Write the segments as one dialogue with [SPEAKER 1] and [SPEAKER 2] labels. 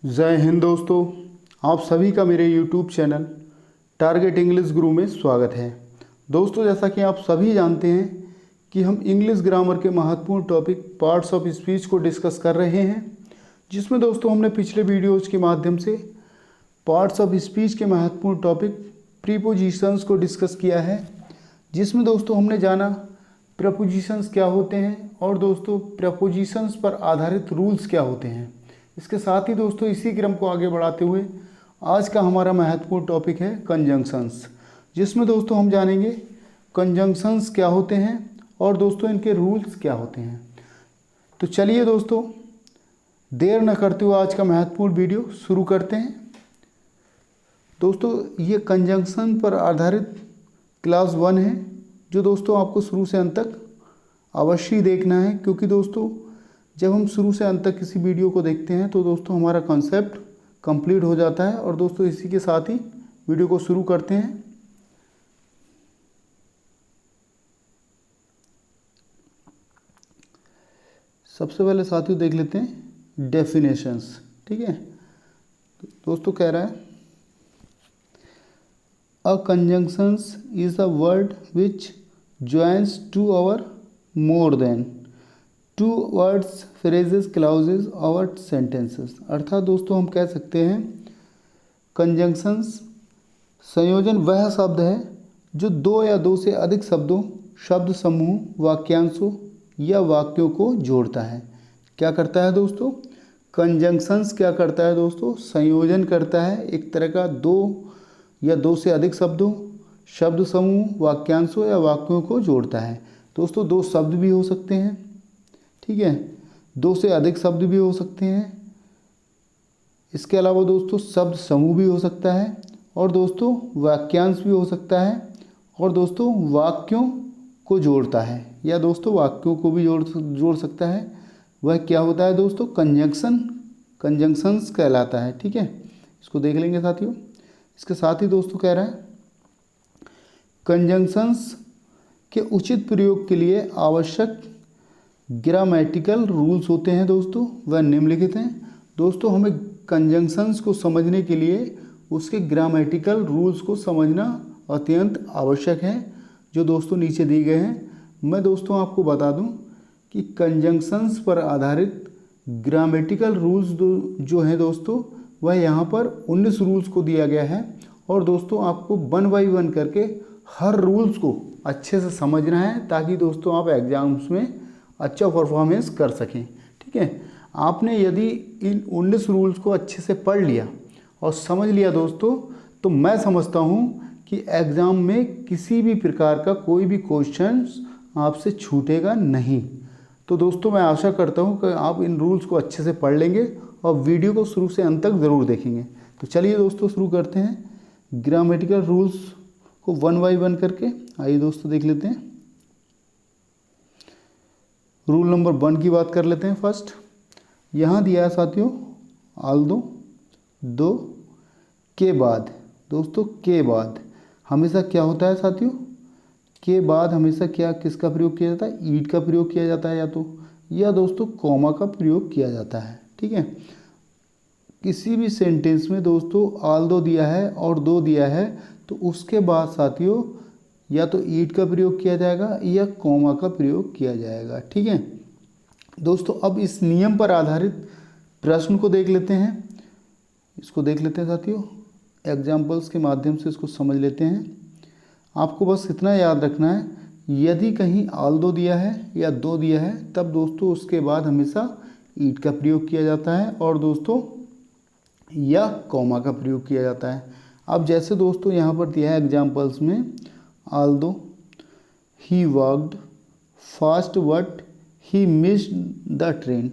[SPEAKER 1] जय हिंद दोस्तों। आप सभी का मेरे YouTube चैनल टारगेट इंग्लिश गुरु में स्वागत है। दोस्तों, जैसा कि आप सभी जानते हैं कि हम इंग्लिश ग्रामर के महत्वपूर्ण टॉपिक पार्ट्स ऑफ स्पीच को डिस्कस कर रहे हैं, जिसमें दोस्तों हमने पिछले वीडियोज़ के माध्यम से पार्ट्स ऑफ स्पीच के महत्वपूर्ण टॉपिक प्रीपोजिशंस को डिस्कस किया है, जिसमें दोस्तों हमने जाना प्रपोजिशंस क्या होते हैं और दोस्तों प्रपोजिशंस पर आधारित रूल्स क्या होते हैं। इसके साथ ही दोस्तों इसी क्रम को आगे बढ़ाते हुए आज का हमारा महत्वपूर्ण टॉपिक है कंजंक्शंस, जिसमें दोस्तों हम जानेंगे कंजंक्शंस क्या होते हैं और दोस्तों इनके रूल्स क्या होते हैं। तो चलिए दोस्तों, देर न करते हुए आज का महत्वपूर्ण वीडियो शुरू करते हैं। दोस्तों, ये कंजंक्शन पर आधारित क्लास 1 है, जो दोस्तों आपको शुरू से अंत तक अवश्य देखना है, क्योंकि दोस्तों जब हम शुरू से अंत तक किसी वीडियो को देखते हैं तो दोस्तों हमारा कॉन्सेप्ट कंप्लीट हो जाता है। और दोस्तों इसी के साथ ही वीडियो को शुरू करते हैं। सबसे पहले साथियों देख लेते हैं डेफिनेशंस। ठीक है, दोस्तों कह रहा है a conjunctions is a word which joins two और more than two words, phrases, clauses और सेंटेंसेस। अर्थात दोस्तों हम कह सकते हैं कंजंक्शंस संयोजन वह शब्द है जो दो या दो से अधिक शब्दों, शब्द समूह, वाक्यांशों या वाक्यों को जोड़ता है। क्या करता है दोस्तों? कंजंक्शंस क्या करता है दोस्तों? संयोजन करता है एक तरह का दो या दो से अधिक शब्दों, शब्द समूह, वाक्यांशों या वाक्यों को जोड़ता है। दोस्तों दो शब्द भी हो सकते हैं, ठीक है, दो से अधिक शब्द भी हो सकते हैं। इसके अलावा दोस्तों शब्द समूह भी हो सकता है और दोस्तों वाक्यांश भी हो सकता है और दोस्तों वाक्यों को जोड़ता है या दोस्तों वाक्यों को भी जोड़ सकता है। वह क्या होता है दोस्तों? कंजंक्शंस कहलाता है। ठीक है, इसको देख लेंगे साथियों। इसके साथ ही दोस्तों कह रहा है कंजंक्शंस के उचित प्रयोग के लिए आवश्यक ग्रामेटिकल रूल्स होते हैं दोस्तों, वह निम्नलिखित हैं। दोस्तों हमें कंजंक्शंस को समझने के लिए उसके ग्रामेटिकल रूल्स को समझना अत्यंत आवश्यक है, जो दोस्तों नीचे दिए गए हैं। मैं दोस्तों आपको बता दूं कि कंजंक्शंस पर आधारित ग्रामेटिकल रूल्स जो हैं दोस्तों, वह यहाँ पर 19 रूल्स को दिया गया है और दोस्तों आपको 1 बाय 1 करके हर रूल्स को अच्छे से समझना है, ताकि दोस्तों आप एग्जाम्स में अच्छा परफॉर्मेंस कर सकें। ठीक है, आपने यदि इन 19 रूल्स को अच्छे से पढ़ लिया और समझ लिया दोस्तों, तो मैं समझता हूँ कि एग्ज़ाम में किसी भी प्रकार का कोई भी क्वेश्चन आपसे छूटेगा नहीं। तो दोस्तों मैं आशा करता हूँ कि आप इन रूल्स को अच्छे से पढ़ लेंगे और वीडियो को शुरू से अंत तक ज़रूर देखेंगे। तो चलिए दोस्तों शुरू करते हैं ग्रामेटिकल रूल्स को 1 बाय 1 करके। आइए दोस्तों देख लेते हैं। रूल नंबर 1 की बात कर लेते हैं। फर्स्ट यहाँ दिया है साथियों, आल्दो दो के बाद। दोस्तों के बाद हमेशा क्या होता है साथियों? के बाद हमेशा क्या किसका प्रयोग किया जाता है? ईट का प्रयोग किया जाता है या दोस्तों कॉमा का प्रयोग किया जाता है। ठीक है, किसी भी सेंटेंस में दोस्तों आल्दो दिया है और दो दिया है तो उसके बाद साथियों या तो ईट का प्रयोग किया जाएगा या कॉमा का प्रयोग किया जाएगा। ठीक है दोस्तों, अब इस नियम पर आधारित प्रश्न को देख लेते हैं। इसको देख लेते हैं साथियों, एग्जाम्पल्स के माध्यम से इसको समझ लेते हैं। आपको बस इतना याद रखना है, यदि कहीं आल्दो दिया है या दो दिया है तब दोस्तों उसके बाद हमेशा ईट का प्रयोग किया जाता है और दोस्तों या कॉमा का प्रयोग किया जाता है। अब जैसे दोस्तों यहाँ पर दिया है एग्जाम्पल्स में, Aldous he walked fast but he missed the train.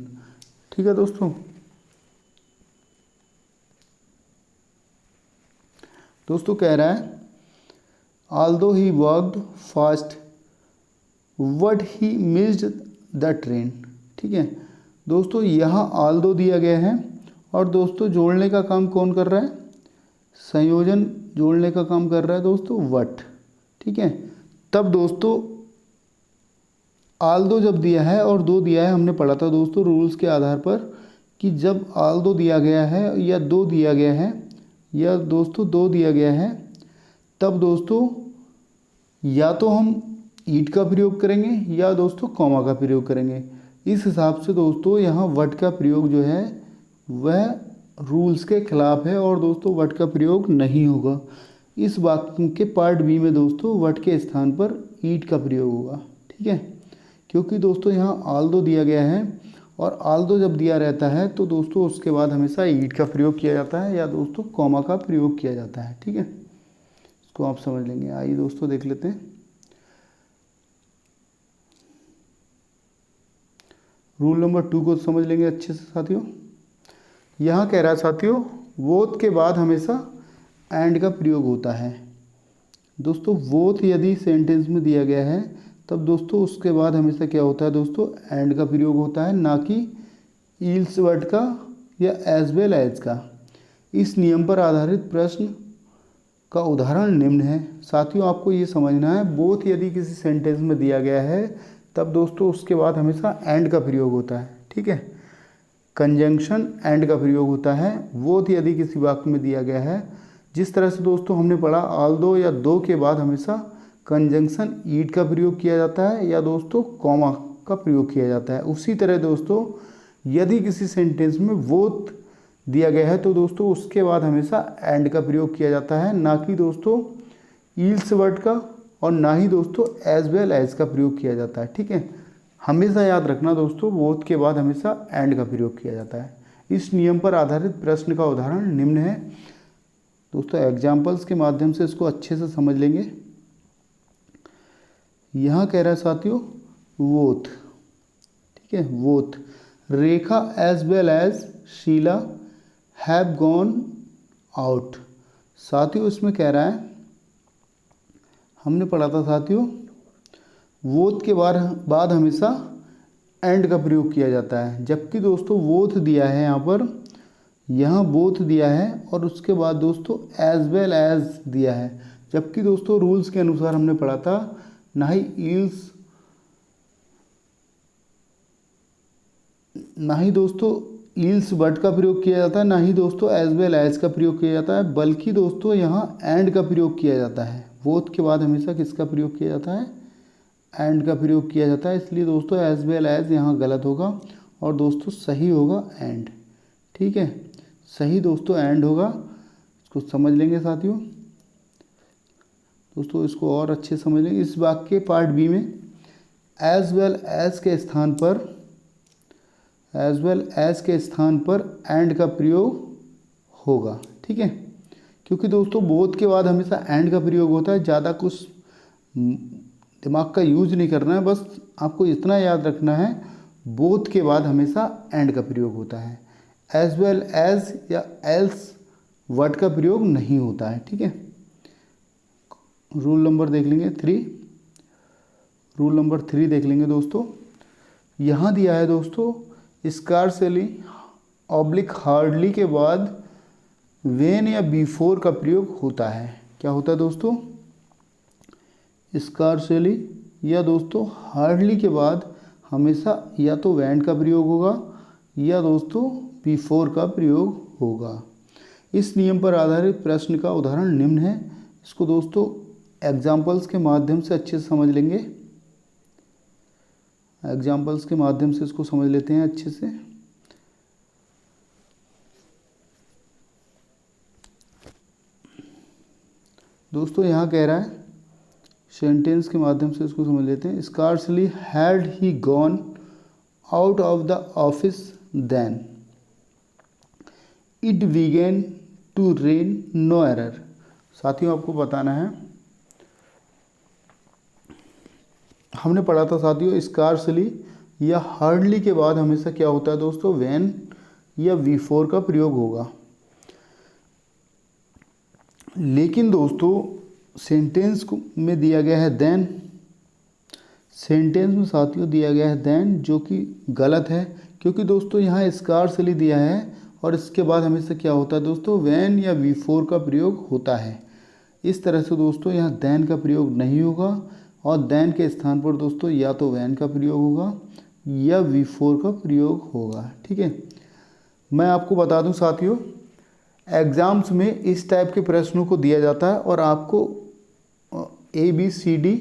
[SPEAKER 1] ठीक है दोस्तों कह रहा है Aldous he walked fast but he missed the train. ठीक है दोस्तों, यहाँ आल्दो दिया गया है और दोस्तों जोड़ने का काम कौन कर रहा है? संयोजन जोड़ने का काम कर रहा है दोस्तों वट। ठीक है, तब दोस्तों आल्दो जब दिया है और दो दिया है, हमने पढ़ा था दोस्तों रूल्स के आधार पर कि जब आल्दो दिया गया है या दो दिया गया है या दोस्तों दो दिया गया है, तब दोस्तों या तो हम ईट का प्रयोग करेंगे या दोस्तों कॉमा का प्रयोग करेंगे। इस हिसाब से दोस्तों यहाँ वट का प्रयोग जो है वह रूल्स के खिलाफ है और दोस्तों वट का प्रयोग नहीं होगा। इस वाक्य के पार्ट बी में दोस्तों वट के स्थान पर ईट का प्रयोग होगा, ठीक है। क्योंकि दोस्तों यहाँ आल्दो दिया गया है और आल्दो जब दिया रहता है तो दोस्तों उसके बाद हमेशा ईट का प्रयोग किया जाता है या दोस्तों कॉमा का प्रयोग किया जाता है, ठीक है। इसको आप समझ लेंगे। आइए दोस्तों देख लेते हैं रूल नंबर 2 को समझ लेंगे अच्छे से साथियों। यहाँ कह रहा है साथियों वोथ के बाद हमेशा एंड का प्रयोग होता है। दोस्तों वोथ यदि सेंटेंस में दिया गया है तब दोस्तों उसके बाद हमेशा क्या होता है दोस्तों एंड का प्रयोग होता है, ना कि ईल्स वर्ड का या एज वेल एज का। इस नियम पर आधारित प्रश्न का उदाहरण निम्न है। साथियों आपको ये समझना है बोथ यदि किसी सेंटेंस में दिया गया है तब दोस्तों उसके बाद हमेशा एंड का प्रयोग होता है, ठीक है। कंजंक्शन एंड का प्रयोग होता है। बोथ यदि किसी वाक्य में दिया गया है, जिस तरह से दोस्तों हमने पढ़ा आल्दो या दो के बाद हमेशा कंजंक्शन ईट का प्रयोग किया जाता है या दोस्तों कॉमा का प्रयोग किया जाता है, उसी तरह दोस्तों यदि किसी सेंटेंस में बोथ दिया गया है तो दोस्तों उसके बाद हमेशा एंड का प्रयोग किया जाता है, ना कि दोस्तों ईल्स वर्ड का और ना ही दोस्तों एज वेल एज का प्रयोग किया जाता है, ठीक है। हमेशा याद रखना दोस्तों बोथ के बाद हमेशा एंड का प्रयोग किया जाता है। इस नियम पर आधारित प्रश्न का उदाहरण निम्न है। दोस्तों एग्जाम्पल्स के माध्यम से इसको अच्छे से समझ लेंगे। यहाँ कह रहा है साथियों वोथ, ठीक है। Both Rekha as well as Sheila have gone out. साथियों इसमें कह रहा है, हमने पढ़ा था साथियों वोथ के बाद हमेशा एंड का प्रयोग किया जाता है, जबकि दोस्तों वोथ दिया है यहाँ बोथ दिया है और उसके बाद दोस्तों एज वेल एज दिया है, जबकि दोस्तों रूल्स के अनुसार हमने पढ़ा था ना ही दोस्तों ईल्स वर्ड का प्रयोग किया जाता है, ना ही दोस्तों एज वेल एज का प्रयोग किया जाता है, बल्कि दोस्तों यहाँ एंड का प्रयोग किया जाता है। बोथ के बाद हमेशा किसका प्रयोग किया जाता है? एंड का प्रयोग किया जाता है। इसलिए दोस्तों एज वेल एज यहाँ गलत होगा और दोस्तों सही होगा एंड, ठीक है। सही दोस्तों एंड होगा। इसको समझ लेंगे साथियों। दोस्तों इसको और अच्छे समझ लेंगे। इस वाक्य के पार्ट बी में एज वेल एज के स्थान पर एंड का प्रयोग होगा, ठीक है। क्योंकि दोस्तों बोथ के बाद हमेशा एंड का प्रयोग होता है। ज़्यादा कुछ दिमाग का यूज नहीं करना है, बस आपको इतना याद रखना है बोथ के बाद हमेशा एंड का प्रयोग होता है। एज वेल एज या एल्स वर्ड का प्रयोग नहीं होता है, ठीक है। रूल नंबर देख लेंगे 3। रूल नंबर 3 देख लेंगे दोस्तों। यहाँ दिया है दोस्तों स्कार्सली ऑब्लिक हार्डली के बाद वेन या बिफोर का प्रयोग होता है। क्या होता है दोस्तों? स्कार्सली या दोस्तों हार्डली के बाद हमेशा या तो वेन का प्रयोग होगा या दोस्तों बिफोर का प्रयोग होगा। इस नियम पर आधारित प्रश्न का उदाहरण निम्न है। इसको दोस्तों एग्जाम्पल्स के माध्यम से अच्छे से समझ लेंगे। एग्जाम्पल्स के माध्यम से इसको समझ लेते हैं अच्छे से। दोस्तों यहाँ कह रहा है, सेंटेंस के माध्यम से इसको समझ लेते हैं। Scarcely had he gone out of the office then it began to rain no error. साथियों आपको बताना है, हमने पढ़ा था साथियों स्कार्सली या हार्डली के बाद हमेशा क्या होता है दोस्तों? व्हेन या बिफोर का प्रयोग होगा। लेकिन दोस्तों सेंटेंस में दिया गया है देन। सेंटेंस में साथियों दिया गया है देन, जो कि गलत है, क्योंकि दोस्तों यहाँ स्कार्सली दिया है और इसके बाद हमेशा क्या होता है दोस्तों? व्हेन या बिफोर का प्रयोग होता है। इस तरह से दोस्तों यहाँ देन का प्रयोग नहीं होगा और देन के स्थान पर दोस्तों या तो व्हेन का प्रयोग होगा या बिफोर का प्रयोग होगा, ठीक है। मैं आपको बता दूं साथियों, एग्ज़ाम्स में इस टाइप के प्रश्नों को दिया जाता है और आपको ABCD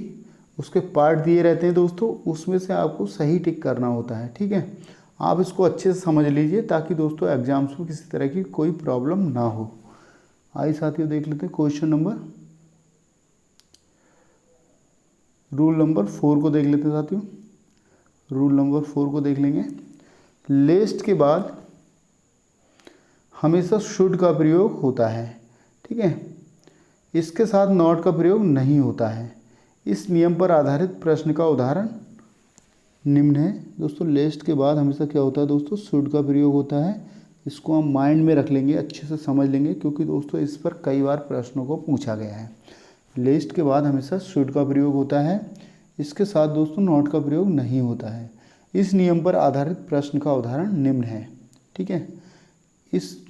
[SPEAKER 1] उसके पार्ट दिए रहते हैं दोस्तों, उसमें से आपको सही टिक करना होता है। ठीक है, आप इसको अच्छे से समझ लीजिए ताकि दोस्तों एग्जाम्स में किसी तरह की कोई प्रॉब्लम ना हो। आइए साथियों देख लेते हैं क्वेश्चन नंबर, रूल नंबर 4 को देख लेते हैं साथियों। रूल नंबर 4 को देख लेंगे। लेस्ट के बाद हमेशा शुड का प्रयोग होता है। ठीक है, इसके साथ नॉट का प्रयोग नहीं होता है। इस नियम पर आधारित प्रश्न का उदाहरण निम्न है। दोस्तों लेस्ट के बाद हमेशा क्या होता है दोस्तों, शुड का प्रयोग होता है। इसको हम माइंड में रख लेंगे, अच्छे से समझ लेंगे, क्योंकि दोस्तों इस पर कई बार प्रश्नों को पूछा गया है। लेस्ट के बाद हमेशा शुड का प्रयोग होता है, इसके साथ दोस्तों नॉट का प्रयोग नहीं होता है। इस नियम पर आधारित प्रश्न का उदाहरण निम्न है। ठीक है, इस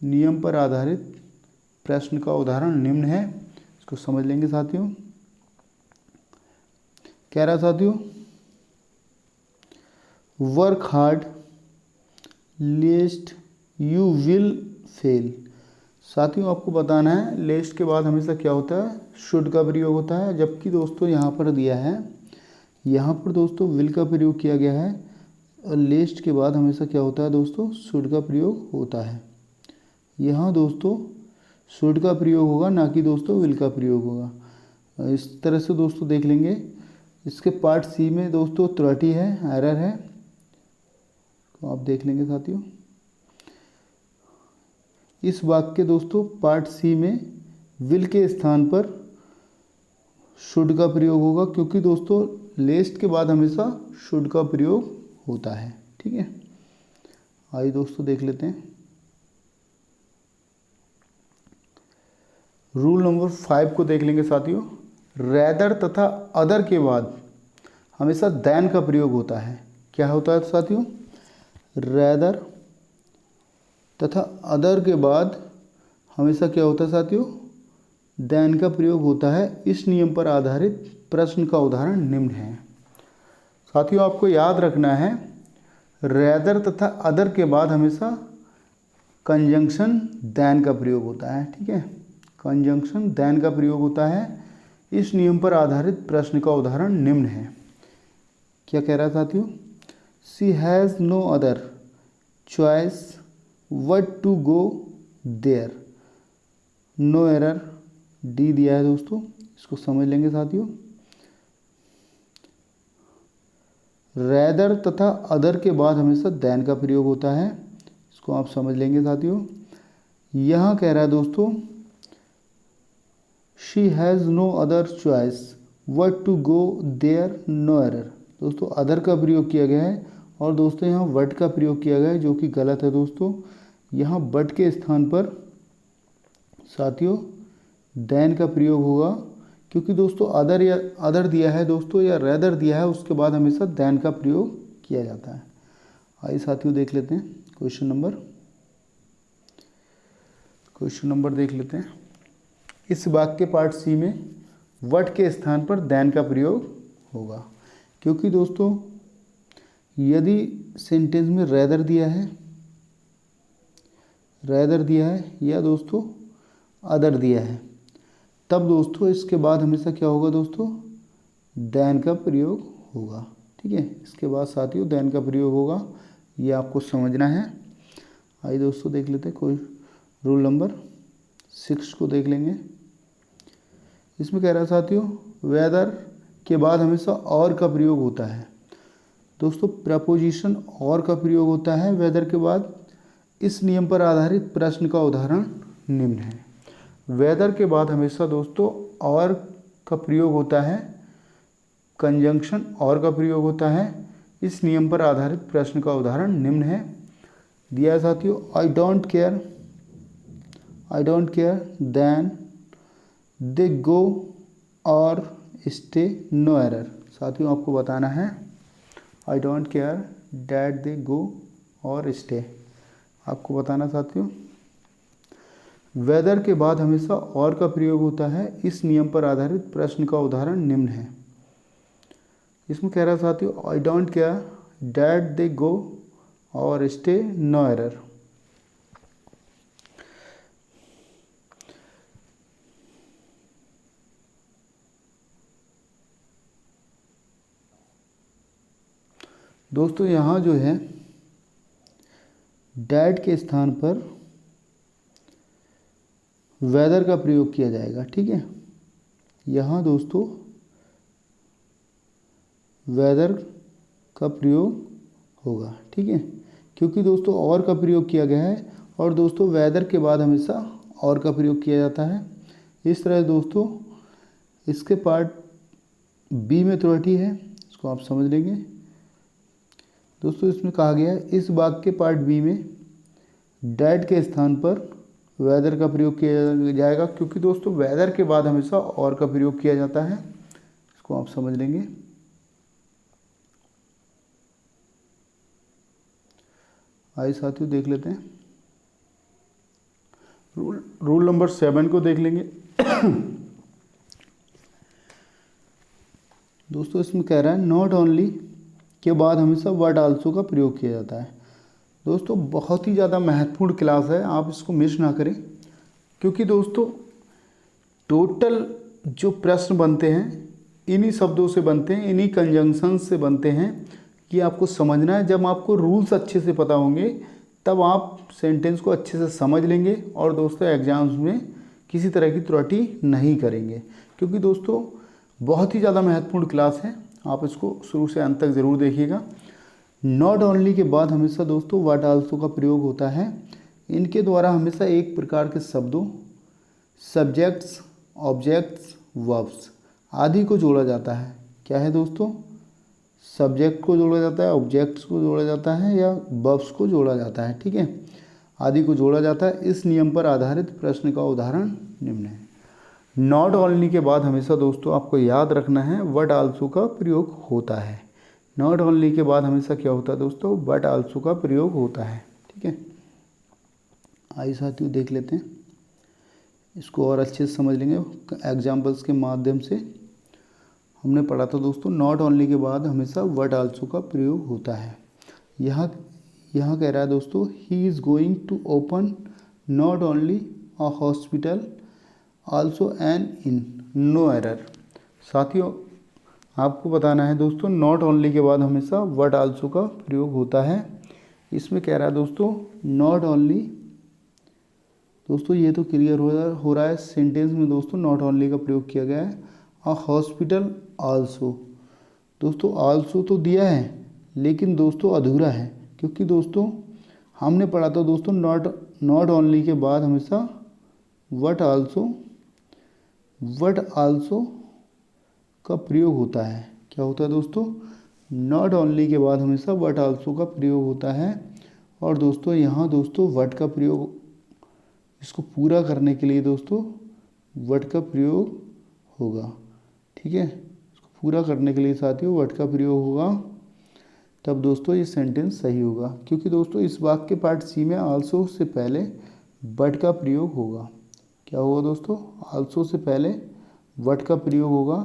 [SPEAKER 1] नियम पर आधारित प्रश्न का उदाहरण निम्न है, इसको समझ लेंगे साथियों। कह रहा साथियों, work hard लेस्ट you will fail. साथियों आपको बताना है लेस्ट के बाद हमेशा क्या होता है, शुड का प्रयोग होता है, जबकि दोस्तों यहाँ पर दिया है, यहाँ पर दोस्तों विल का प्रयोग किया गया है और लेस्ट के बाद हमेशा क्या होता है दोस्तों, शुड का प्रयोग होता है। यहाँ दोस्तों शुड का प्रयोग होगा, ना कि दोस्तों विल का प्रयोग होगा। इस तरह से दोस्तों देख लेंगे। इसके पार्ट सी में दोस्तों त्रुटि है, एरर है, तो आप देख लेंगे साथियों। इस वाक्य के दोस्तों पार्ट सी में विल के स्थान पर शुड का प्रयोग होगा, क्योंकि दोस्तों लेस्ट के बाद हमेशा शुड का प्रयोग होता है। ठीक है, आइए दोस्तों देख लेते हैं। रूल नंबर 5 को देख लेंगे साथियों। रैदर तथा अदर के बाद हमेशा देन का प्रयोग होता है। क्या होता है साथियों, रैदर तथा अदर के बाद हमेशा क्या होता है साथियों, देन का प्रयोग होता है। इस नियम पर आधारित प्रश्न का उदाहरण निम्न है। साथियों आपको याद रखना है, रैदर तथा अदर के बाद हमेशा कंजंक्शन देन का प्रयोग होता है। ठीक है, कंजंक्शन देन का प्रयोग होता है। इस नियम पर आधारित प्रश्न का उदाहरण निम्न है। क्या कह रहा है साथियों, she has no other choice what to go there. No error, D दिया है दोस्तों, इसको समझ लेंगे साथियों। रैदर तथा अदर के बाद हमेशा देन का प्रयोग होता है, इसको आप समझ लेंगे साथियों। यहाँ कह रहा है दोस्तों, she has no other choice what to go there, no error. दोस्तों अदर का प्रयोग किया गया है और दोस्तों यहाँ वट का प्रयोग किया गया है, जो कि गलत है दोस्तों। यहाँ वट के स्थान पर साथियों देन का प्रयोग होगा, क्योंकि दोस्तों अदर या अदर दिया है दोस्तों, या रैदर दिया है, उसके बाद हमेशा देन का प्रयोग किया जाता है। आइए साथियों देख लेते हैं क्वेश्चन नंबर देख लेते हैं। इस वाक्य पार्ट सी में वट के स्थान पर देन का प्रयोग होगा, क्योंकि दोस्तों यदि सेंटेंस में रैदर दिया है या दोस्तों अदर दिया है, तब दोस्तों इसके बाद हमेशा क्या होगा दोस्तों, देन का प्रयोग होगा। ठीक है, इसके बाद साथियों देन का प्रयोग होगा, ये आपको समझना है। आइए दोस्तों देख लेते हैं कोई रूल नंबर 6 को देख लेंगे। इसमें कह रहा है साथियों, वेदर के बाद हमेशा और का प्रयोग होता है। दोस्तों प्रपोजिशन और का प्रयोग होता है वेदर के बाद। इस नियम पर आधारित प्रश्न का उदाहरण निम्न है। वेदर के बाद हमेशा दोस्तों और का प्रयोग होता है, कंजंक्शन और का प्रयोग होता है। इस नियम पर आधारित प्रश्न का उदाहरण निम्न है। दिया है साथियों, I don't care then they go और स्टे, नो एरर। साथियों आपको बताना है, I don't care that they go और स्टे, आपको बताना साथियों। वेदर के बाद हमेशा और का प्रयोग होता है। इस नियम पर आधारित प्रश्न का उदाहरण निम्न है। इसमें कह रहा है साथियों, I don't care that they go और स्टे नो एरर। दोस्तों यहाँ जो है डैट के स्थान पर वेदर का प्रयोग किया जाएगा, ठीक है। यहाँ दोस्तों वेदर का प्रयोग होगा, ठीक है, क्योंकि दोस्तों और का प्रयोग किया गया है और दोस्तों वेदर के बाद हमेशा और का प्रयोग किया जाता है। इस तरह दोस्तों इसके पार्ट बी में त्रुटि है, इसको आप समझ लेंगे। दोस्तों इसमें कहा गया है इस वाक्य के पार्ट बी में डैट के स्थान पर वेदर का प्रयोग किया जाएगा, क्योंकि दोस्तों वेदर के बाद हमेशा और का प्रयोग किया जाता है, इसको आप समझ लेंगे। आइए साथियों देख लेते हैं रूल नंबर 7 को देख लेंगे। दोस्तों इसमें कह रहा है नॉट ओनली के बाद हमेशा व्हाट आल्सो का प्रयोग किया जाता है। दोस्तों बहुत ही ज़्यादा महत्वपूर्ण क्लास है, आप इसको मिस ना करें, क्योंकि दोस्तों टोटल जो प्रश्न बनते हैं इन्हीं शब्दों से बनते हैं, इन्हीं कंजंक्शन से बनते हैं कि आपको समझना है। जब आपको रूल्स अच्छे से पता होंगे तब आप सेंटेंस को अच्छे से समझ लेंगे और दोस्तों एग्जाम्स में किसी तरह की त्रुटि नहीं करेंगे, क्योंकि दोस्तों बहुत ही ज़्यादा महत्वपूर्ण क्लास है। आप इसको शुरू से अंत तक ज़रूर देखिएगा। नॉट ओनली के बाद हमेशा दोस्तों व्हाट आल्सो का प्रयोग होता है। इनके द्वारा हमेशा एक प्रकार के शब्दों, सब्जेक्ट्स, ऑब्जेक्ट्स, वर्ब्स आदि को जोड़ा जाता है। क्या है दोस्तों? सब्जेक्ट को जोड़ा जाता है, ऑब्जेक्ट्स को जोड़ा जाता है या वर्ब्स को जोड़ा जाता है, ठीक है, आदि को जोड़ा जाता है। इस नियम पर आधारित प्रश्न का उदाहरण निम्न है। नॉट ओनली के बाद हमेशा दोस्तों आपको याद रखना है व्हाट आल्सो का प्रयोग होता है। नॉट ओनली के बाद हमेशा क्या होता है दोस्तों? व्हाट आल्सो का प्रयोग होता है, ठीक है। आइए साथियों देख लेते हैं, इसको और अच्छे से समझ लेंगे एग्जाम्पल्स के माध्यम से। हमने पढ़ा था दोस्तों नॉट ओनली के बाद हमेशा व्हाट आल्सो का प्रयोग होता है। यहाँ कह रहा है दोस्तों he is going to open not only a hospital also an inn no error. साथियों आपको बताना है दोस्तों नॉट ओनली के बाद हमेशा व्हाट आल्सो का प्रयोग होता है। इसमें कह रहा है दोस्तों नॉट ओनली, दोस्तों ये तो क्लियर हो रहा है सेंटेंस में दोस्तों नॉट ओनली का प्रयोग किया गया है। अ हॉस्पिटल आल्सो, दोस्तों आल्सो तो दिया है लेकिन दोस्तों अधूरा है, क्योंकि दोस्तों हमने पढ़ा था दोस्तों नॉट ओनली के बाद हमेशा व्हाट आल्सो का प्रयोग होता है। क्या होता है दोस्तों? नॉट ओनली के बाद हमेशा व्हाट आल्सो का प्रयोग होता है। और दोस्तों यहाँ दोस्तों व्हाट का प्रयोग, इसको पूरा करने के लिए दोस्तों व्हाट का प्रयोग होगा, ठीक है। इसको पूरा करने के लिए साथियों व्हाट का प्रयोग होगा, तब दोस्तों ये सेंटेंस सही होगा। क्योंकि दोस्तों इस वाक्य के पार्ट सी में आल्सो से पहले बट का प्रयोग होगा। क्या होगा दोस्तों? आल्सो से पहले व्हाट का प्रयोग होगा,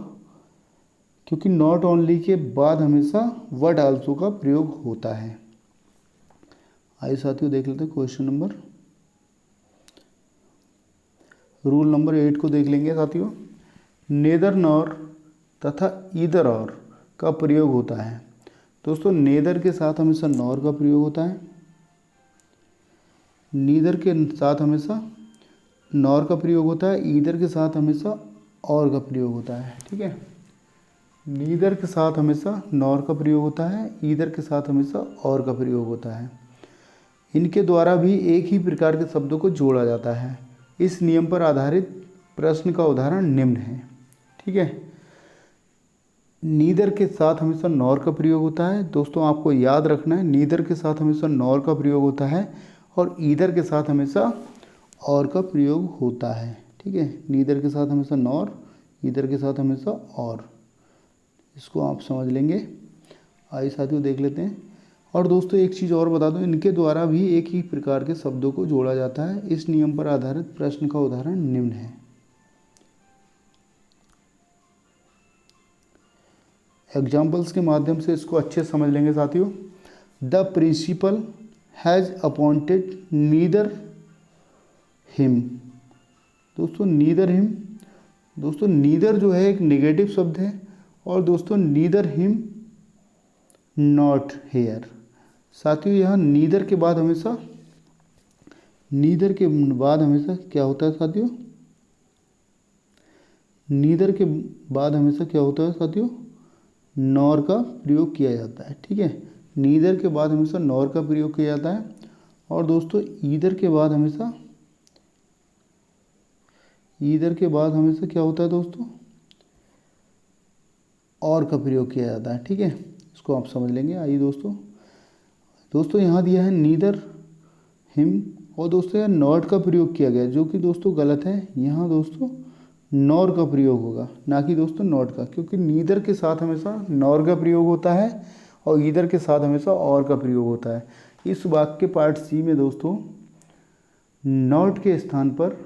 [SPEAKER 1] क्योंकि नॉट ओनली के बाद हमेशा व्हाट आल्सो का प्रयोग होता है। आइए साथियों देख लेते हैं क्वेश्चन नंबर, रूल नंबर 8 को देख लेंगे साथियों। नेदर नॉर तथा ईदर और का प्रयोग होता है। दोस्तों नेदर के साथ हमेशा नॉर का प्रयोग होता है, नीदर के साथ हमेशा नॉर का प्रयोग होता है, ईदर के साथ हमेशा और का प्रयोग होता है, ठीक है। नीदर के साथ हमेशा नॉर का प्रयोग होता है, ईदर के साथ हमेशा और का प्रयोग होता है। इनके द्वारा भी एक ही प्रकार के शब्दों को जोड़ा जाता है। इस नियम पर आधारित प्रश्न का उदाहरण निम्न है, ठीक है। नीदर के साथ हमेशा नॉर का प्रयोग होता है। दोस्तों आपको याद रखना है नीदर के साथ हमेशा नॉर का प्रयोग होता है और ईदर के साथ हमेशा और का प्रयोग होता है, ठीक है। नीदर के साथ हमेशा नॉर, ईदर के साथ हमेशा और, इसको आप समझ लेंगे। आइए साथियों देख लेते हैं। और दोस्तों एक चीज़ और बता दूं, इनके द्वारा भी एक ही प्रकार के शब्दों को जोड़ा जाता है। इस नियम पर आधारित प्रश्न का उदाहरण निम्न है। एग्जाम्पल्स के माध्यम से इसको अच्छे से समझ लेंगे साथियों। The principal has appointed neither him. दोस्तों नीदर हिम, दोस्तों नीदर जो है एक नेगेटिव शब्द है, और दोस्तों नीदर हिम नॉट हेयर। साथियों यहाँ नीदर के बाद हमेशा क्या होता है साथियों, नीदर के बाद हमेशा क्या होता है साथियों, नॉर का प्रयोग किया जाता है। ठीक है, नीदर के बाद हमेशा नॉर का प्रयोग किया जाता है, और दोस्तों ईदर के बाद हमेशा क्या होता है दोस्तों, और का प्रयोग किया जाता है। ठीक है, इसको आप समझ लेंगे। आइए दोस्तों यहाँ दिया है नीदर हिम, और दोस्तों यहाँ नॉट का प्रयोग किया गया, जो कि दोस्तों गलत है। यहाँ दोस्तों नॉर का प्रयोग होगा, ना कि दोस्तों नॉट का, क्योंकि नीदर के साथ हमेशा नॉर का प्रयोग होता है और ईदर के साथ हमेशा और का प्रयोग होता है। इस वाक्य के पार्ट सी में दोस्तों नॉट के स्थान पर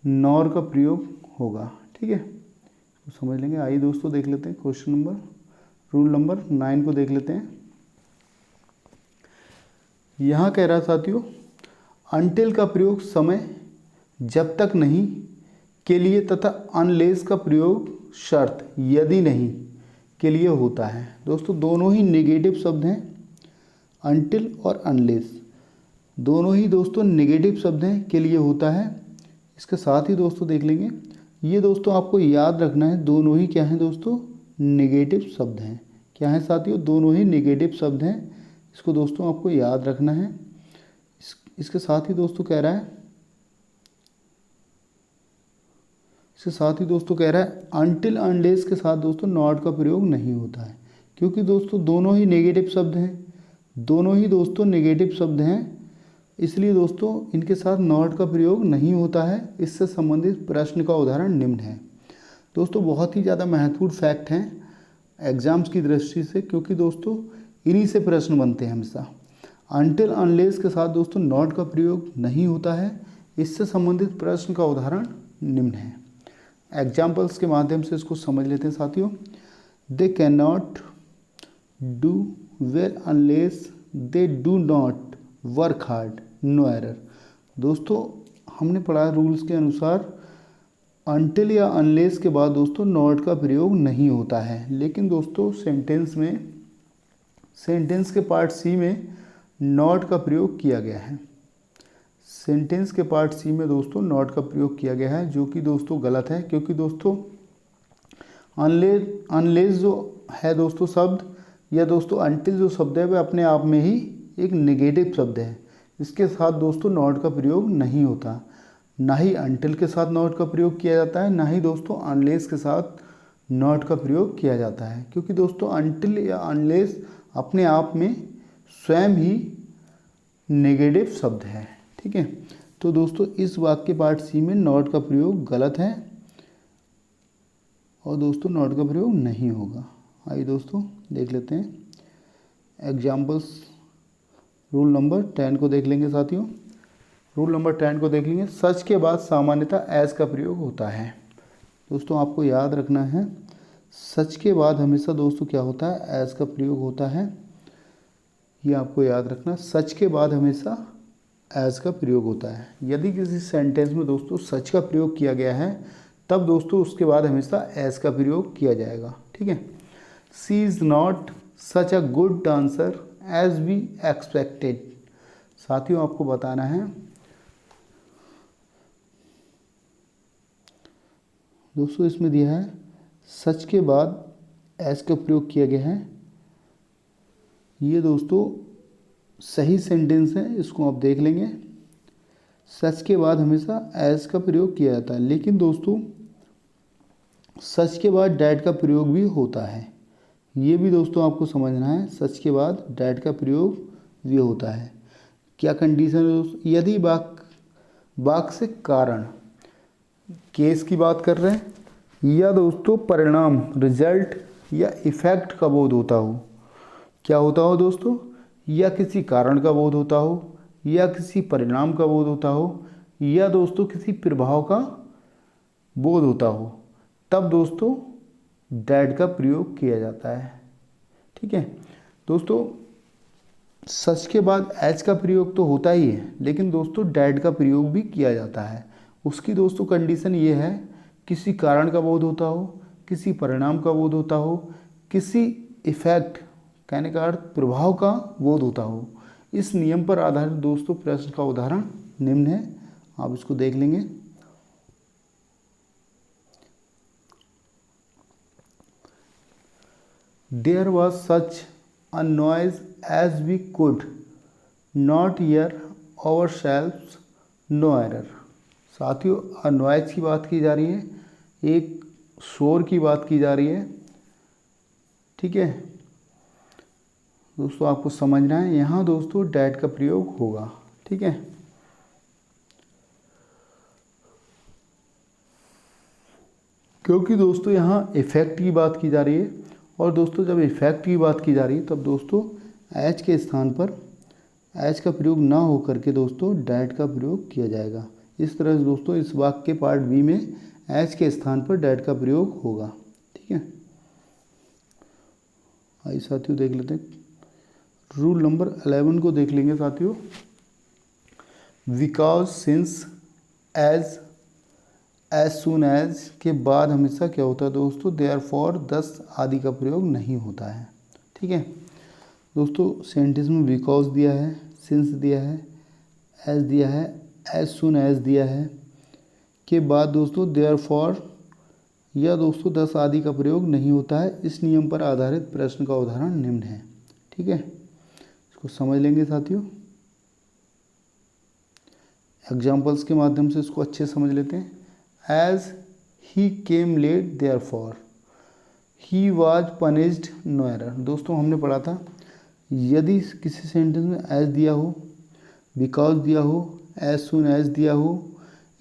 [SPEAKER 1] नॉर का प्रयोग होगा। ठीक है, तो समझ लेंगे। आइए दोस्तों देख लेते हैं रूल नंबर 9 को देख लेते हैं। यहाँ कह रहा है साथियों, अनटिल का प्रयोग समय जब तक नहीं के लिए तथा अनलेस का प्रयोग शर्त यदि नहीं के लिए होता है। दोस्तों दोनों ही नेगेटिव शब्द हैं, अनटिल और अनलेस दोनों ही दोस्तों नेगेटिव शब्द हैं के लिए होता है। इसके साथ ही दोस्तों देख लेंगे, ये दोस्तों आपको याद रखना है, दोनों ही क्या हैं दोस्तों, नेगेटिव शब्द हैं। क्या है साथियों, दोनों ही नेगेटिव शब्द हैं। इसको दोस्तों आपको याद रखना है। इसके साथ ही दोस्तों कह रहा है अनटिल अनलेस के साथ दोस्तों नॉट का प्रयोग नहीं होता है, क्योंकि दोस्तों दोनों ही नेगेटिव शब्द हैं, इसलिए दोस्तों इनके साथ नॉट का प्रयोग नहीं होता है। इससे संबंधित प्रश्न का उदाहरण निम्न है। दोस्तों बहुत ही ज़्यादा महत्वपूर्ण फैक्ट हैं एग्जाम्स की दृष्टि से, क्योंकि दोस्तों इन्हीं से प्रश्न बनते हैं हमेशा। अनटिल अनलेस के साथ दोस्तों नॉट का प्रयोग नहीं होता है। इससे संबंधित प्रश्न का उदाहरण निम्न है। एग्जाम्पल्स के माध्यम से इसको समझ लेते हैं साथियों। They can not do well unless they do not work hard, no error. दोस्तों हमने पढ़ा रूल्स के अनुसार अनटिल या अनलेस के बाद दोस्तों नॉट का प्रयोग नहीं होता है, लेकिन दोस्तों सेंटेंस के पार्ट सी में नॉट का प्रयोग किया गया है। सेंटेंस के पार्ट सी में दोस्तों नॉट का प्रयोग किया गया है, जो कि दोस्तों गलत है, क्योंकि दोस्तों अनलेस जो है दोस्तों शब्द, या दोस्तों अनटिल जो शब्द है वह अपने आप में ही एक नेगेटिव शब्द है। इसके साथ दोस्तों नॉट का प्रयोग नहीं होता, ना ही अनटिल के साथ नॉट का प्रयोग किया जाता है, ना ही दोस्तों अनलेस के साथ नॉट का प्रयोग किया जाता है, क्योंकि दोस्तों अनटिल या अनलेस अपने आप में स्वयं ही नेगेटिव शब्द है। ठीक है, तो दोस्तों इस वाक्य पार्ट सी में नॉट का प्रयोग गलत है, और दोस्तों नॉट का प्रयोग नहीं होगा। आइए दोस्तों देख लेते हैं एग्जाम्पल्स। रूल नंबर 10 को देख लेंगे साथियों। रूल नंबर 10 को देख लेंगे। सच के बाद सामान्यतः एज का प्रयोग होता है। दोस्तों आपको याद रखना है, सच के बाद हमेशा दोस्तों क्या होता है, एज का प्रयोग होता है। ये आपको याद रखना, सच के बाद हमेशा एज का प्रयोग होता है। यदि किसी सेंटेंस में दोस्तों सच का प्रयोग किया गया है, तब दोस्तों उसके बाद हमेशा एज का प्रयोग किया जाएगा। ठीक है, she is not such a good dancer as we expected. साथियों आपको बताना है दोस्तों, इसमें दिया है सच के बाद एज का प्रयोग किया गया है। ये दोस्तों सही सेंटेंस है, इसको आप देख लेंगे। सच के बाद हमेशा एज का प्रयोग किया जाता है, लेकिन दोस्तों सच के बाद डैट का प्रयोग भी होता है। ये भी दोस्तों आपको समझना है, सच के बाद डैट का प्रयोग भी होता है। क्या कंडीशन है दोस्तों, यदि वाक्य से कारण केस की बात कर रहे हैं, या दोस्तों परिणाम रिजल्ट या इफेक्ट का बोध होता हो। क्या होता हो दोस्तों, या किसी कारण का बोध होता हो, या किसी परिणाम का बोध होता हो, या दोस्तों किसी प्रभाव का बोध होता हो, तब दोस्तों डैट का प्रयोग किया जाता है। ठीक है दोस्तों, सच के बाद एज का प्रयोग तो होता ही है, लेकिन दोस्तों डैट का प्रयोग भी किया जाता है। उसकी दोस्तों कंडीशन ये है, किसी कारण का बोध होता हो, किसी परिणाम का बोध होता हो, किसी इफेक्ट कहने का अर्थ प्रभाव का बोध होता हो। इस नियम पर आधारित दोस्तों प्रश्न का उदाहरण निम्न है, आप इसको देख लेंगे। There was such a noise as we could not hear ourselves, no error। साथियों, a noise की बात की जा रही है, एक शोर की बात की जा रही है, ठीक है दोस्तों, आपको समझना है। यहाँ दोस्तों डैट का प्रयोग होगा, ठीक है। क्योंकि दोस्तों यहाँ इफेक्ट की बात की जा रही है, और दोस्तों जब इफेक्ट की बात की जा रही है तब दोस्तों एच के स्थान पर एच का प्रयोग ना हो करके दोस्तों डैट का प्रयोग किया जाएगा। इस तरह से दोस्तों इस वाक्य के पार्ट बी में एच के स्थान पर डैट का प्रयोग होगा, ठीक है। आइए साथियों देख लेते हैं, रूल नंबर 11 को देख लेंगे साथियों। Because, since, as soon as के बाद हमेशा क्या होता है दोस्तों देयरफॉर, दस आदि का प्रयोग नहीं होता है, ठीक है दोस्तों। सेंटेंस में बिकॉज दिया है, सिंस दिया है, एज दिया है, एज सून एज दिया है, के बाद दोस्तों देयरफॉर या दोस्तों दस आदि का प्रयोग नहीं होता है। इस नियम पर आधारित प्रश्न का उदाहरण निम्न है, ठीक है। इसको समझ लेंगे साथियों, एग्जाम्पल्स के माध्यम से इसको अच्छे समझ लेते हैं। As he came late therefore he was punished, no error. दोस्तों हमने पढ़ा था, यदि किसी सेंटेंस में एज दिया हो, बिकॉज दिया हो, एज सून एज दिया हो,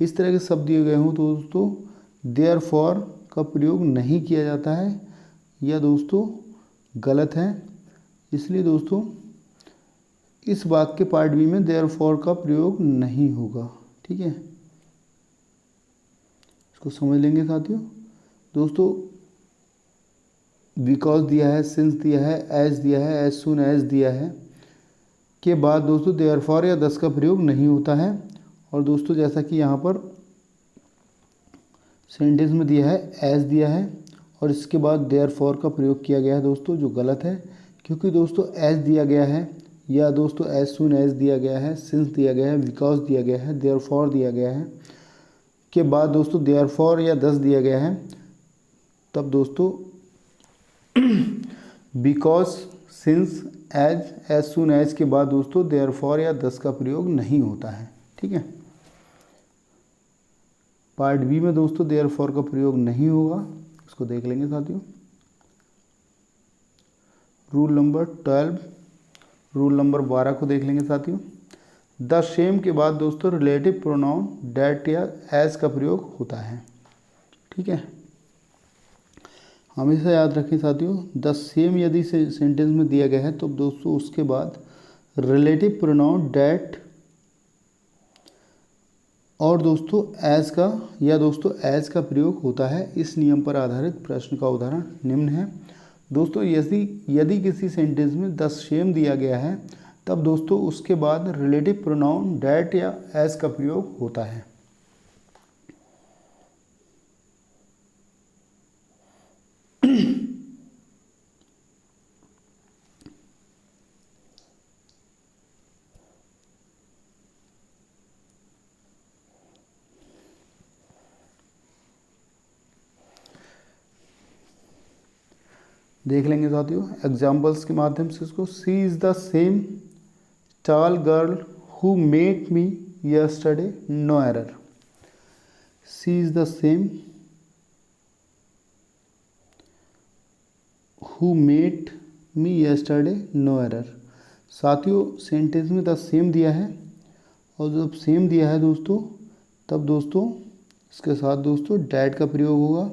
[SPEAKER 1] इस तरह के शब्द दिए गए हों तो दोस्तों देयरफॉर का प्रयोग नहीं किया जाता है, या दोस्तों गलत है। इसलिए दोस्तों इस वाक्य के पार्ट बी में देयरफॉर का प्रयोग नहीं होगा, ठीक है। इसको समझ लेंगे साथियों। दोस्तों बिकॉज दिया है, सिंस दिया है, एज दिया है, एज सून एज दिया है, के बाद दोस्तों देयरफॉर या दस का प्रयोग नहीं होता है। और दोस्तों जैसा कि यहाँ पर सेंटेंस में दिया है, एज दिया है और इसके बाद देयरफॉर का प्रयोग किया गया है दोस्तों, जो गलत है। क्योंकि दोस्तों एज दिया गया है, या दोस्तों एज सून एज दिया गया है, सिंस दिया गया है, बिकॉज दिया गया है, देयरफॉर दिया गया है, के बाद दोस्तों देयरफॉर या दस दिया गया है, तब दोस्तों because, since, as soon as के बाद दोस्तों देयरफॉर या दस का प्रयोग नहीं होता है, ठीक है। पार्ट बी में दोस्तों देयरफॉर का प्रयोग नहीं होगा, इसको देख लेंगे साथियों। रूल नंबर 12, रूल नंबर 12 को देख लेंगे साथियों। द सेम के बाद दोस्तों रिलेटिव प्रोनाउन डैट या एज का प्रयोग होता है, ठीक है। हमेशा याद रखें साथियों, द सेम यदि से सेंटेंस में दिया गया है तो दोस्तों उसके बाद रिलेटिव प्रोनाउन डैट और दोस्तों एज का या दोस्तों एज का प्रयोग होता है। इस नियम पर आधारित प्रश्न का उदाहरण निम्न है। दोस्तों यदि किसी सेंटेंस में द सेम दिया गया है तब दोस्तों उसके बाद रिलेटिव प्रोनाउन डैट या एज का प्रयोग होता है। देख लेंगे साथियों एग्जाम्पल्स के माध्यम से इसको। She is the same tall girl who met me yesterday, no error. She is the same who met me yesterday, no error. साथियों सेंटेंस में द सेम दिया है, और जब सेम दिया है दोस्तों तब दोस्तों इसके साथ दोस्तों डैट का प्रयोग होगा,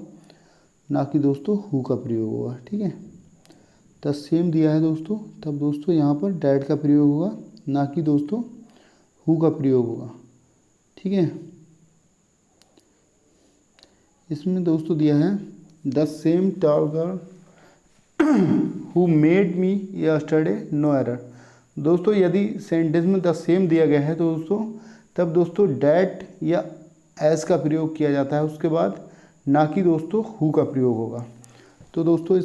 [SPEAKER 1] ना कि दोस्तों हु का प्रयोग होगा, ठीक है। द सेम दिया है दोस्तों तब दोस्तों यहाँ पर डैट का प्रयोग होगा, ना कि दोस्तों हु का प्रयोग होगा, ठीक है। इसमें दोस्तों दिया है the same tall girl who made me yesterday, no error. दोस्तों यदि सेंटेंस में द सेम दिया गया है तो दोस्तों तब दोस्तों डैट या एज का प्रयोग किया जाता है उसके बाद, ना कि दोस्तों हु का प्रयोग होगा। तो दोस्तों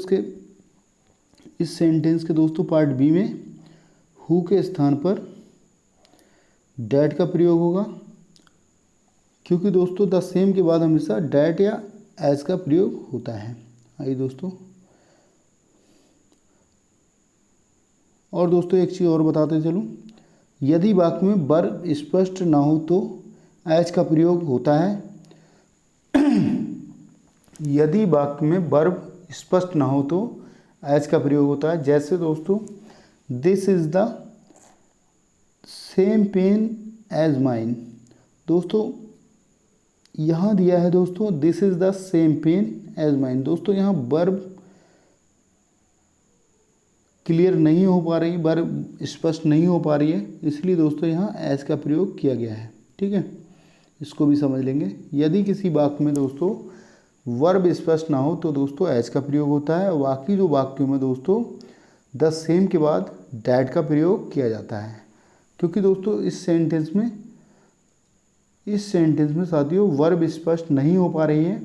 [SPEAKER 1] इस सेंटेंस के दोस्तों पार्ट बी में हु के स्थान पर डैट का प्रयोग होगा, क्योंकि दोस्तों द सेम के बाद हमेशा डैट या एज का प्रयोग होता है। आइए दोस्तों, और दोस्तों एक चीज़ और बताते चलूँ, यदि वाक्य में वर्ब स्पष्ट ना हो तो एज का प्रयोग होता है। यदि वाक्य में वर्ब स्पष्ट ना हो तो एज का प्रयोग होता है। जैसे दोस्तों this is the same pen as mine. दोस्तों यहाँ दिया है दोस्तों this is the same pen as mine. दोस्तों यहाँ वर्ब क्लियर नहीं हो पा रही, वर्ब स्पष्ट नहीं हो पा रही है, इसलिए दोस्तों यहाँ एज का प्रयोग किया गया है। ठीक है, इसको भी समझ लेंगे। यदि किसी वाक्य में दोस्तों वर्ब स्पष्ट ना हो तो दोस्तों एज का प्रयोग होता है। बाकी जो वाक्यों में दोस्तों द सेम के बाद डैट का प्रयोग किया जाता है, क्योंकि दोस्तों इस सेंटेंस में साथियों वर्ब स्पष्ट नहीं हो पा रही है,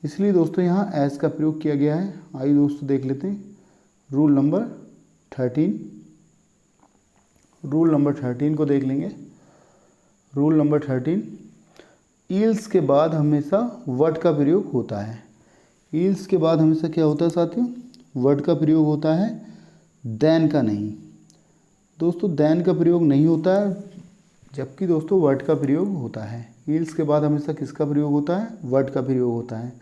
[SPEAKER 1] इसलिए दोस्तों यहाँ एज का प्रयोग किया गया है। आइए दोस्तों देख लेते हैं रूल नंबर 13 को देख लेंगे। रूल नंबर 13, ईल्स के बाद हमेशा वर्ड का प्रयोग होता है। ईल्स के बाद हमेशा क्या होता है साथियों? वर्ड का प्रयोग होता है, देन का नहीं। दोस्तों देन का प्रयोग नहीं होता है, जबकि दोस्तों वर्ड का प्रयोग होता है। ईल्स के बाद हमेशा किसका प्रयोग होता है? वर्ड का प्रयोग होता है,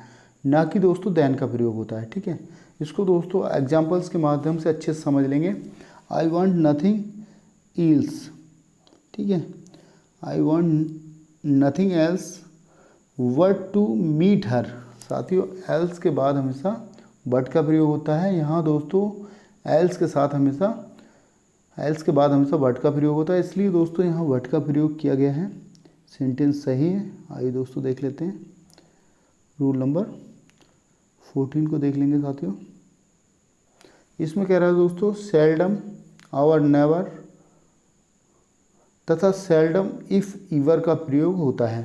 [SPEAKER 1] ना कि दोस्तों देन का प्रयोग होता है। ठीक है, इसको दोस्तों एग्जाम्पल्स के माध्यम से अच्छे से समझ लेंगे। I want nothing else. ठीक है, I want nothing else but to meet her. साथियों एल्स के बाद हमेशा बट का प्रयोग होता है। यहाँ दोस्तों एल्स के बाद हमेशा बट का प्रयोग होता है, इसलिए दोस्तों यहाँ बट का प्रयोग किया गया है। सेंटेंस सही है। आइए दोस्तों देख लेते हैं रूल नंबर 14 को देख लेंगे साथियों। इसमें कह रहा है दोस्तों सेल्डम और नेवर तथा सेल्डम इफ ईवर का प्रयोग होता है।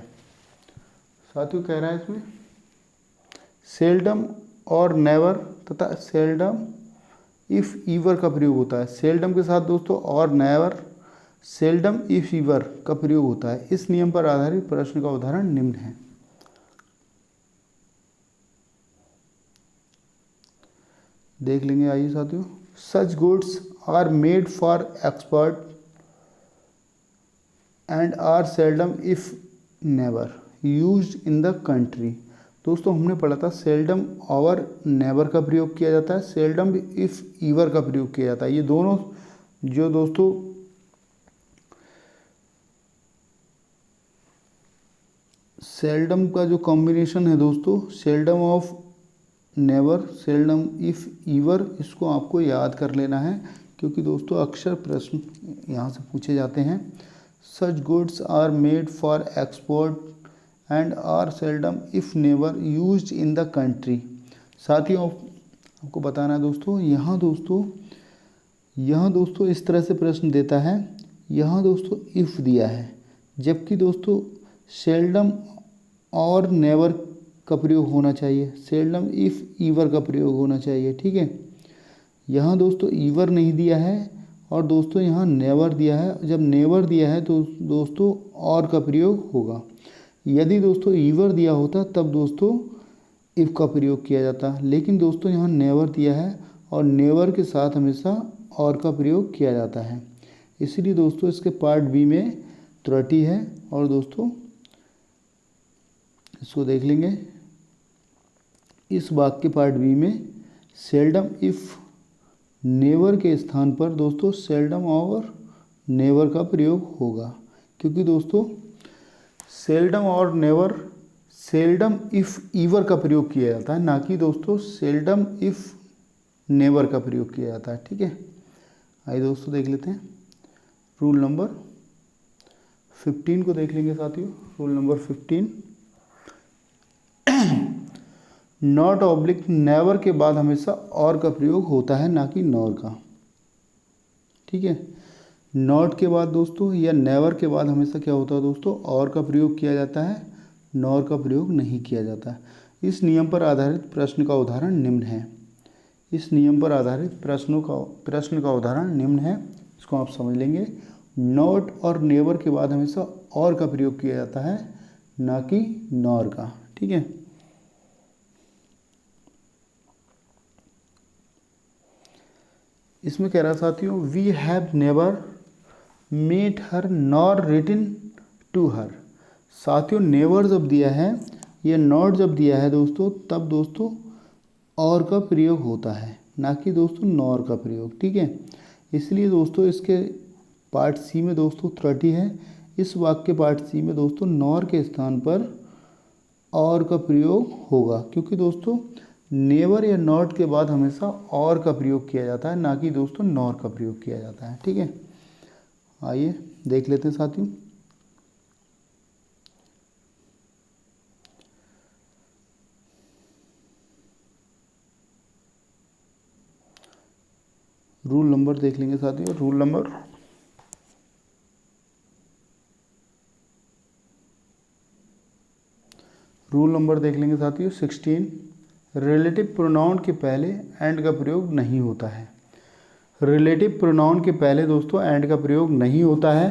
[SPEAKER 1] साथियों कह रहा है इसमें सेल्डम और नेवर तथा सेल्डम इफ ईवर का प्रयोग होता है। सेल्डम के साथ दोस्तों और नेवर, सेल्डम इफ ईवर का प्रयोग होता है। इस नियम पर आधारित प्रश्न का उदाहरण निम्न है। देख लेंगे। आइए साथियों, such goods are made for expert and are seldom if never used in the country. दोस्तों हमने पढ़ा था सेल्डम और नेवर का प्रयोग किया जाता है, सेल्डम इफ ईवर का प्रयोग किया जाता है। ये दोनों जो दोस्तों सेल्डम का जो कॉम्बिनेशन है दोस्तों, seldom of never, seldom if ever, इसको आपको याद कर लेना है, क्योंकि दोस्तों अक्सर प्रश्न यहाँ से पूछे जाते हैं। Such goods are made for export and are seldom if never used in the country. साथियों आपको बताना है दोस्तों, यहाँ दोस्तों इस तरह से प्रश्न देता है। यहाँ दोस्तों इफ़ दिया है, जबकि दोस्तों सेल्डम और नेवर का प्रयोग होना चाहिए, सेल्डम इफ ईवर का प्रयोग होना चाहिए। ठीक है, यहाँ दोस्तों ईवर नहीं दिया है और दोस्तों यहाँ नेवर दिया है। जब नेवर दिया है तो दोस्तों और का प्रयोग होगा। यदि दोस्तों ईवर दिया होता तब दोस्तों इफ़ का प्रयोग किया जाता, लेकिन दोस्तों यहाँ नेवर दिया है और नेवर के साथ हमेशा और का प्रयोग किया जाता है, इसलिए दोस्तों इसके पार्ट बी में त्रुटि है। और दोस्तों इसको देख लेंगे। इस वाक्य के पार्ट बी में सेल्डम इफ नेवर के स्थान पर दोस्तों सेल्डम और नेवर का प्रयोग होगा, क्योंकि दोस्तों सेल्डम और नेवर सेल्डम इफ ईवर का प्रयोग किया जाता है, ना कि दोस्तों सेल्डम इफ नेवर का प्रयोग किया जाता है। ठीक है, आइए दोस्तों देख लेते हैं रूल नंबर 15 को देख लेंगे साथियों। Rule number 15, not oblique never के बाद हमेशा और का प्रयोग होता है, ना कि नॉर का। ठीक है, नॉट के बाद दोस्तों या नेवर के बाद हमेशा क्या होता है दोस्तों, और का प्रयोग किया जाता है, नॉर का प्रयोग नहीं किया जाता। इस नियम पर आधारित प्रश्न का उदाहरण निम्न है। इस नियम पर आधारित प्रश्न का उदाहरण निम्न है, इसको आप समझ लेंगे। नॉट और नेवर के बाद हमेशा और का प्रयोग किया जाता है, ना कि नॉर का। ठीक है, इसमें कह रहा साथियों, we have never met her nor written to her. साथियों नेवर जब दिया है या नॉट जब दिया है दोस्तों, तब दोस्तों और का प्रयोग होता है, ना कि दोस्तों नॉर का प्रयोग। ठीक है, इसलिए दोस्तों इसके पार्ट सी में दोस्तों त्रुटि है। इस वाक्य पार्ट सी में दोस्तों नॉर के स्थान पर और का प्रयोग होगा, क्योंकि दोस्तों नेवर या नॉट के बाद हमेशा और का प्रयोग किया जाता है, ना कि दोस्तों नॉर का प्रयोग किया जाता है। ठीक है, आइए देख लेते हैं साथियों। रूल नंबर देख लेंगे साथियों। रूल नंबर देख लेंगे साथियों 16। रिलेटिव प्रोनाउन के पहले एंड का प्रयोग नहीं होता है। रिलेटिव प्रोनाउन के पहले दोस्तों एंड का प्रयोग नहीं होता है।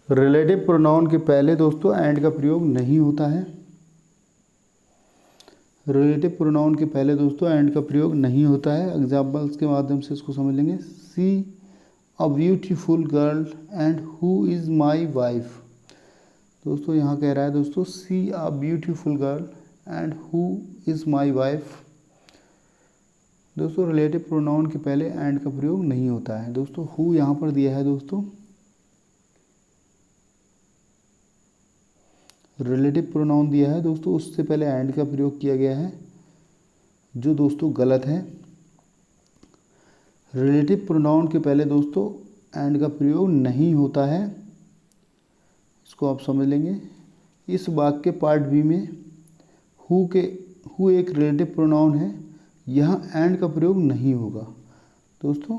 [SPEAKER 1] रिलेटिव प्रोनाउन के पहले दोस्तों एंड का प्रयोग नहीं होता है। रिलेटिव प्रोनाउन के पहले दोस्तों एंड का प्रयोग नहीं होता है। एग्जाम्पल्स के माध्यम से इसको समझ लेंगे। She a beautiful girl and who is my wife. दोस्तों यहाँ कह रहा है दोस्तों, she a beautiful girl and who is my wife. दोस्तों रिलेटिव प्रोनाउन के पहले एंड का प्रयोग नहीं होता है। दोस्तों हु यहाँ पर दिया है दोस्तों, रिलेटिव प्रोनाउन दिया है दोस्तों, उससे पहले एंड का प्रयोग किया गया है, जो दोस्तों गलत है। रिलेटिव प्रोनाउन के पहले दोस्तों एंड का प्रयोग नहीं होता है, इसको आप समझ लेंगे। इस वाक्य पार्ट बी में हु एक रिलेटिव प्रोनाउन है, यहाँ एंड का प्रयोग नहीं होगा। दोस्तों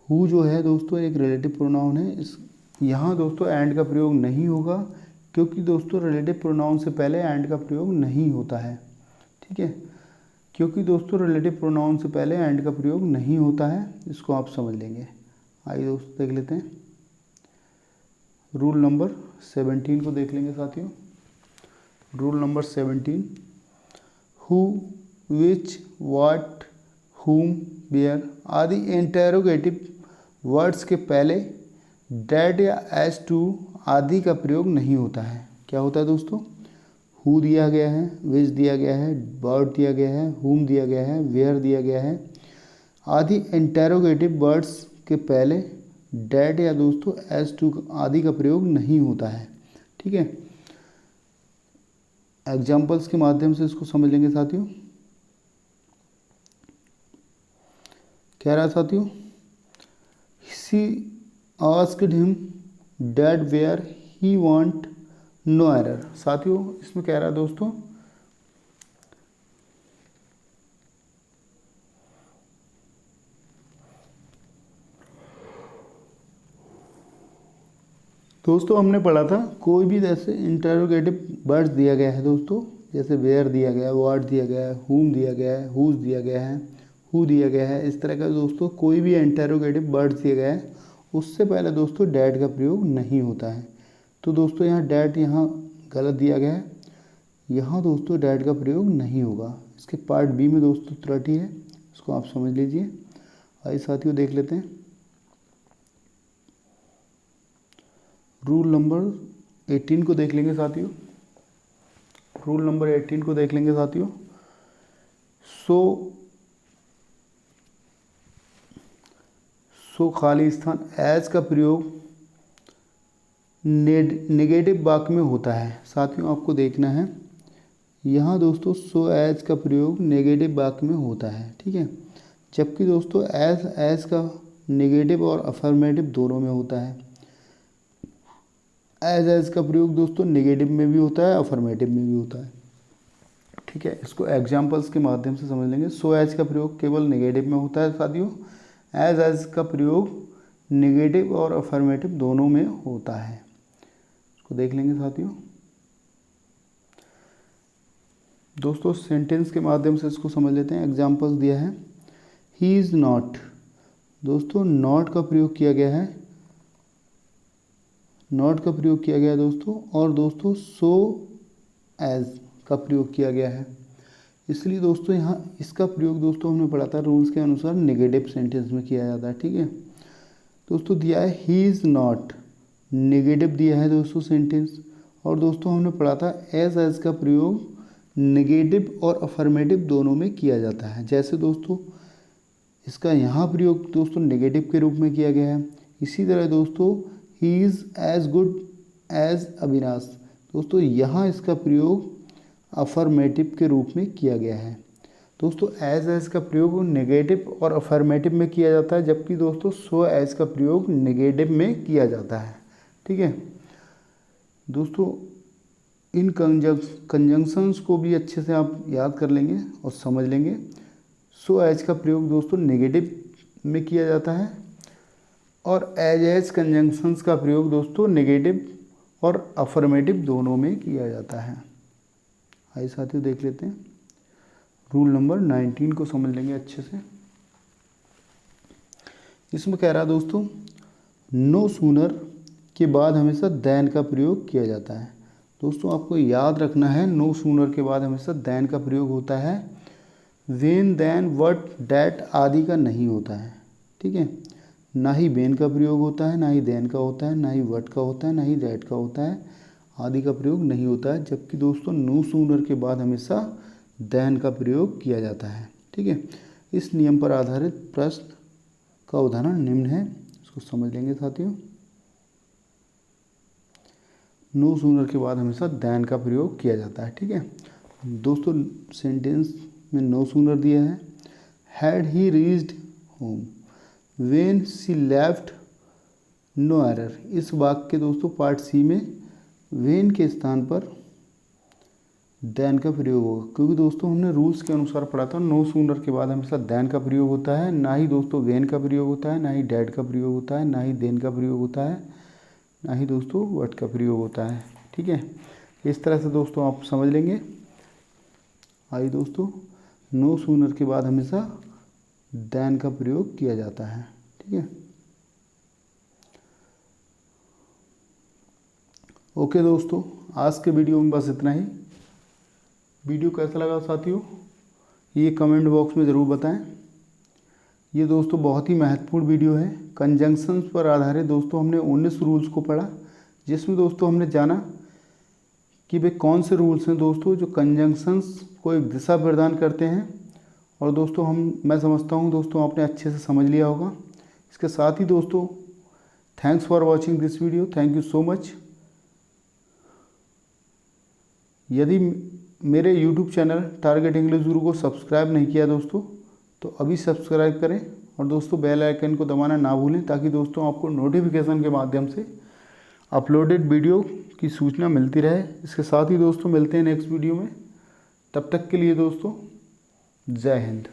[SPEAKER 1] हु जो है दोस्तों एक रिलेटिव प्रोनाउन है, इस यहाँ दोस्तों एंड का प्रयोग नहीं होगा, क्योंकि दोस्तों रिलेटिव प्रोनाउन से पहले एंड का प्रयोग नहीं होता है। ठीक है, क्योंकि दोस्तों रिलेटिव प्रोनाउन से पहले एंड का प्रयोग नहीं होता है, इसको आप समझ लेंगे। आइए दोस्तों देख लेते हैं। रूल नंबर 17 को देख लेंगे साथियों। Rule number 17, who, which, what, whom, where आदि इंटेरोगेटिव वर्ड्स के पहले डेट या एज टू आदि का प्रयोग नहीं होता है। क्या होता है दोस्तों, हु दिया गया है, विच दिया गया है, वर्ड दिया गया है, whom दिया गया है, वेयर दिया गया है, आदि इंटेरोगेटिव वर्ड्स के पहले डेट या दोस्तों एज टू आदि का प्रयोग नहीं होता है। ठीक है, एग्जाम्पल्स के माध्यम से इसको समझ लेंगे साथियों। कह रहा है साथियों, she asked him that where he want no error. साथियों इसमें कह रहा है दोस्तों, हमने पढ़ा था कोई भी जैसे इंटरोगेटिव वर्ड्स दिया गया है दोस्तों, जैसे वेयर दिया गया है, व्हाट दिया गया है, whom दिया गया है, whose दिया गया है, who दिया गया है, इस तरह का दोस्तों कोई भी इंटरोगेटिव वर्ड्स दिया गया है, उससे पहले दोस्तों डैट का प्रयोग नहीं होता है। तो दोस्तों यहाँ डैट यहाँ गलत दिया गया है, यहाँ दोस्तों डैट का प्रयोग नहीं होगा। इसके पार्ट बी में दोस्तों त्रुटि है, इसको आप समझ लीजिए। आइए साथियों देख लेते हैं। रूल नंबर 18 को देख लेंगे साथियों। रूल नंबर 18 को देख लेंगे साथियों। सो खाली स्थान एज का प्रयोग नेगेटिव वाक्य में होता है। साथियों आपको देखना है, यहाँ दोस्तों सो एज का प्रयोग नेगेटिव वाक्य में होता है। ठीक है, जबकि दोस्तों एज का नेगेटिव और अफर्मेटिव दोनों में होता है। एज का प्रयोग दोस्तों नेगेटिव में भी होता है, अफर्मेटिव में भी होता है। ठीक है, इसको एग्जाम्पल्स के माध्यम से समझ लेंगे। सो एज का प्रयोग केवल नेगेटिव में होता है साथियों, एज का प्रयोग नेगेटिव और अफर्मेटिव दोनों में होता है। इसको देख लेंगे साथियों। दोस्तों सेंटेंस के माध्यम से इसको समझ लेते हैं। एग्जाम्पल्स दिया है, ही इज़ नॉट। दोस्तों नॉट का प्रयोग किया गया है, नॉट का प्रयोग किया गया है दोस्तों, और दोस्तों सो एज का प्रयोग किया गया है। इसलिए दोस्तों यहाँ इसका प्रयोग दोस्तों हमने पढ़ा था रूल्स के अनुसार नेगेटिव सेंटेंस में किया जाता है। ठीक है दोस्तों, दिया है ही इज़ नॉट, नेगेटिव दिया है दोस्तों सेंटेंस। और दोस्तों हमने पढ़ा था एज का प्रयोग नेगेटिव और अफर्मेटिव दोनों में किया जाता है। जैसे दोस्तों इसका यहाँ प्रयोग दोस्तों नेगेटिव के रूप में किया गया है। इसी तरह दोस्तों he is as good as Avinash, दोस्तों यहाँ इसका प्रयोग अफर्मेटिव के रूप में किया गया है। दोस्तों एज का प्रयोग नेगेटिव और अफर्मेटिव में किया जाता है, जबकि दोस्तों सो एज का प्रयोग नेगेटिव में किया जाता है। ठीक है दोस्तों, इन कंजंक्शंस को भी अच्छे से आप याद कर लेंगे और समझ लेंगे। सो एज का प्रयोग दोस्तों नेगेटिव में किया जाता है और एज कंजंक्शंस का प्रयोग दोस्तों नेगेटिव और अफर्मेटिव दोनों में किया जाता है। आइए साथियों देख लेते हैं, रूल नंबर 19 को समझ लेंगे अच्छे से। इसमें कह रहा है दोस्तों नो सूनर के बाद हमेशा देन का प्रयोग किया जाता है। दोस्तों आपको याद रखना है, नो सूनर के बाद हमेशा देन का प्रयोग होता है। वेन, देन, वट, डैट आदि का नहीं होता है। ठीक है, ना ही वेन का प्रयोग होता है, ना ही देन का होता है, ना ही वट का होता है, ना ही डैट का होता है, आदि का प्रयोग नहीं होता है। जबकि दोस्तों नो सूनर के बाद हमेशा देन का प्रयोग किया जाता है। ठीक है, इस नियम पर आधारित प्रश्न का उदाहरण निम्न है, इसको समझ लेंगे साथियों। नो सूनर के बाद हमेशा देन का प्रयोग किया जाता है। ठीक है दोस्तों, सेंटेंस में नो सूनर दिया है, had he reached home when she left no error. इस वाक्य के दोस्तों पार्ट सी में व्हेन के स्थान पर देन का प्रयोग होगा, क्योंकि दोस्तों हमने रूल्स के अनुसार पढ़ा था नो सूनर के बाद हमेशा देन का प्रयोग होता है, ना ही दोस्तों व्हेन का प्रयोग होता है, ना ही डैट का प्रयोग होता है, ना ही देन का प्रयोग होता है, ना ही दोस्तों वट का प्रयोग होता है। ठीक है, इस तरह से दोस्तों आप समझ लेंगे। आइए दोस्तों, नो सूनर के बाद हमेशा देन का प्रयोग किया जाता है। ठीक है, ओके दोस्तों, आज के वीडियो में बस इतना ही। वीडियो कैसा लगा साथियों ये कमेंट बॉक्स में ज़रूर बताएं। ये दोस्तों बहुत ही महत्वपूर्ण वीडियो है। कंजंक्शंस पर आधारित दोस्तों हमने 19 रूल्स को पढ़ा, जिसमें दोस्तों हमने जाना कि वे कौन से रूल्स हैं दोस्तों जो कंजंक्शंस को एक दिशा प्रदान करते हैं। और दोस्तों मैं समझता हूँ दोस्तों आपने अच्छे से समझ लिया होगा। इसके साथ ही दोस्तों thanks for watching this video, thank you so much. यदि मेरे यूट्यूब चैनल टारगेट इंग्लिश गुरु को सब्सक्राइब नहीं किया दोस्तों तो अभी सब्सक्राइब करें और दोस्तों बेल आइकन को दबाना ना भूलें, ताकि दोस्तों आपको नोटिफिकेशन के माध्यम से अपलोडेड वीडियो की सूचना मिलती रहे। इसके साथ ही दोस्तों मिलते हैं नेक्स्ट वीडियो में, तब तक के लिए दोस्तों जय हिंद।